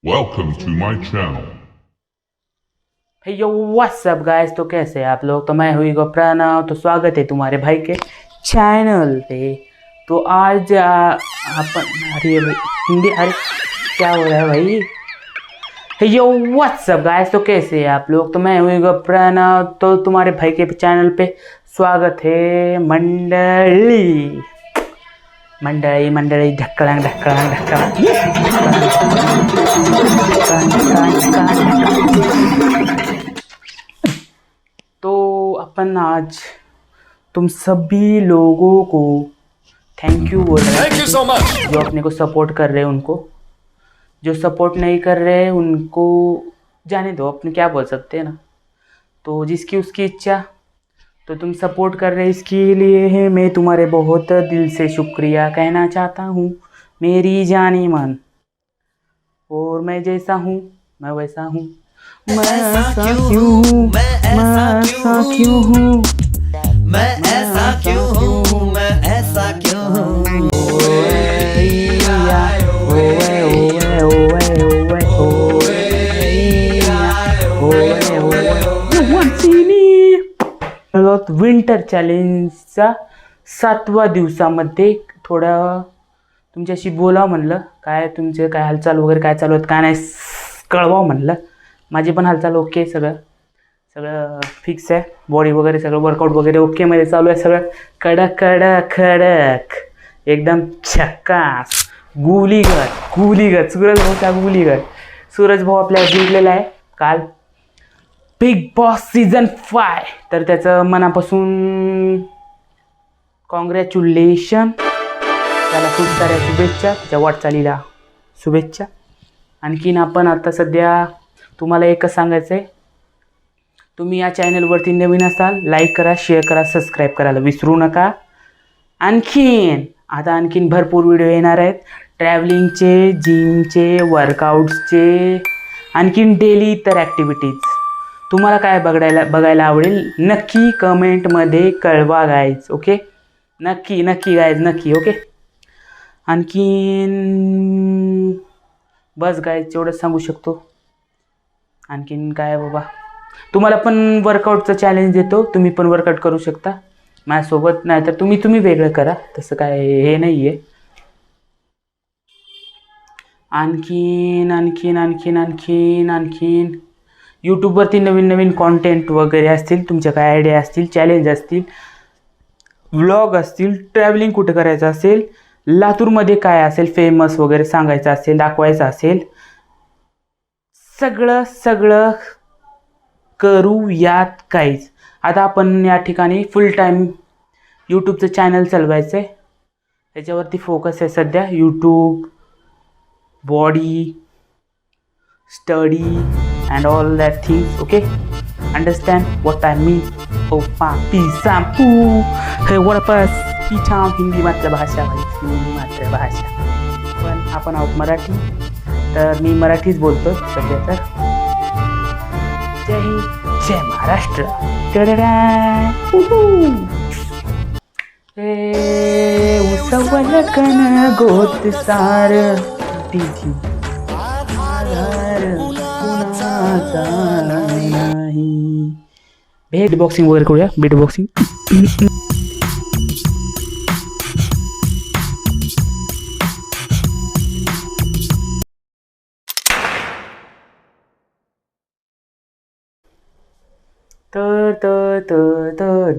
Welcome to my channel. हे यो WhatsApp guys, तो कैसे हैं आप लोग। तो मैं हुई गो प्रणव, तो स्वागत है तुम्हारे भाई के चैनल पे। तो आज अपन अरे भाई हिंदी, अरे क्या हो रहा है भाई। हे यो व्हाट्सअप गाइस, तो कैसे हैं आप लोग। तो मैं हुई गो प्रणव, तो तुम्हारे भाई के चैनल पे स्वागत है मंडली मंडळी मंडळी ढक्कळांग ढक्कळांग ढक्कळांग। तो अपन आज तुम सभी लोगों को थैंक यू बोल रहे हैं so much. जो अपने को सपोर्ट कर रहे हैं उनको, जो सपोर्ट नहीं कर रहे हैं उनको जाने दो, अपने क्या बोल सकते हैं ना। तो जिसकी उसकी इच्छा। तो तुम सपोर्ट कर रहे इसके लिए है मैं तुम्हारे बहुत दिल से शुक्रिया कहना चाहता हूँ मेरी जानी मन। और मैं जैसा हूँ मैं वैसा हूँ, मैं ऐसा क्यों हूँ, मैं ऐसा क्यों हूँ, मैं ऐसा क्यों हूँ, मैं ऐसा क्यों हूँ। विंटर चॅलेंजचा 7व्या दिवसामध्ये थोडं तुमच्याशी बोलावं म्हणलं। काय तुमचे काय हालचाल वगैरे काय चालू आहेत काय नाही कळवावं म्हणलं। माझी पण हालचाल ओके, सगळं फिक्स आहे, बॉडी वगैरे सगळं वर्कआउट वगैरे ओके मध्ये चालू आहे, सगळं कडक कडक खडक एकदम झक्कास गुलीगत सूरज भाऊचा गुलीगत। सूरज भाऊ आपल्याला जिंकलेला आहे काल बिग बॉस सीझन 5, तर त्याचं मनापासून कॉंग्रॅच्युलेशन, त्याला खूप साऱ्या शुभेच्छा, त्याच्या वाटचालीला शुभेच्छा। आणखीन आपण आता सध्या तुम्हाला एकच सांगायचं आहे, तुम्ही या चॅनलवरती नवीन असाल लाईक करा, शेअर करा, सबस्क्राईब करायला विसरू नका। आणखीन भरपूर व्हिडिओ येणार आहेत, ट्रॅव्हलिंगचे, जिमचे, वर्कआउट्सचे, आणखीन डेली इतर ॲक्टिव्हिटीज। तुम्हाला काय बघायला आवडेल नक्की कमेंटमध्ये कळवा गाईज, ओके। नक्की गाईज, नक्की, ओके। आणखीन बस गाईज एवढंच सांगू शकतो। आणखीन काय बाबा, तुम्हाला पण वर्कआउटचं चॅलेंज देतो, तुम्ही पण वर्कआउट करू शकता माझ्यासोबत, नाही तर तुम्ही वेगळं करा, तसं काय हे नाही आहे। आणखीन यूट्यूबवरती नवीन कॉन्टेंट वगैरे असतील, तुमच्या काय आयडिया असतील, चॅलेंज असतील, व्लॉग असतील, ट्रॅव्हलिंग कुठं करायचं असेल, लातूरमध्ये काय असेल फेमस वगैरे सांगायचं असेल, दाखवायचं असेल, सगळं करूयात काहीच। आता आपण या ठिकाणी फुल टाईम यूट्यूबचं चॅनल चालवायचं आहे, त्याच्यावरती फोकस आहे सध्या। YouTube, body, study and all that things, okay? Understand what I mean? Oh papi sampu, hey what up पीछा हिंदी मातृभाषा भाई, हिंदी मातृभाषा, पण आपण आहोत मराठी, तर मी मराठीच बोलतो सध्या। तर जय हिंद, जय महाराष्ट्र। हे उसवल कन गोत सार तिची बीट बॉक्सिंग वगैरे करूया, बीट बॉक्सिंग।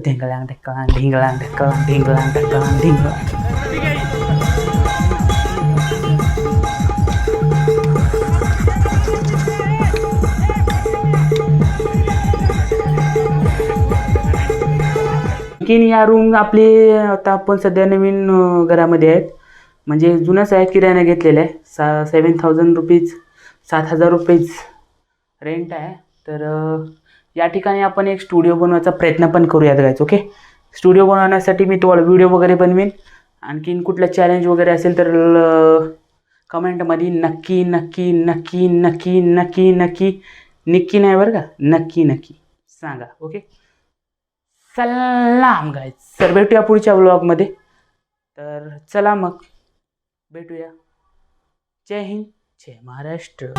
ढिंगलांग ढक्कलांग ढिंगलांग ढक्कलांग ढिंगलांग ढक्कलांग ढिंगलांग। या रूम आपली आता आपण सध्या नवीन घरामध्ये आहेत, म्हणजे जुनंच आहे, किराणा घेतलेला आहे। 7,000 रुपीज, 7,000 रुपीज रेंट आहे। तर या ठिकाणी आपण एक स्टुडिओ बनवायचा प्रयत्न पण करूयात गायचं, ओके। स्टुडिओ बनवण्यासाठी मी तुम्हाला व्हिडिओ वगैरे बनवेन। आणखीन कुठलं चॅलेंज वगैरे असेल तर कमेंटमध्ये नक्की नाही बरं का, नक्की सांगा, ओके। सलाम गाईज, तर भेटूया पुढच्या व्लॉगमध्ये। तर चला मग भेटूया, जय हिंद, जय महाराष्ट्र.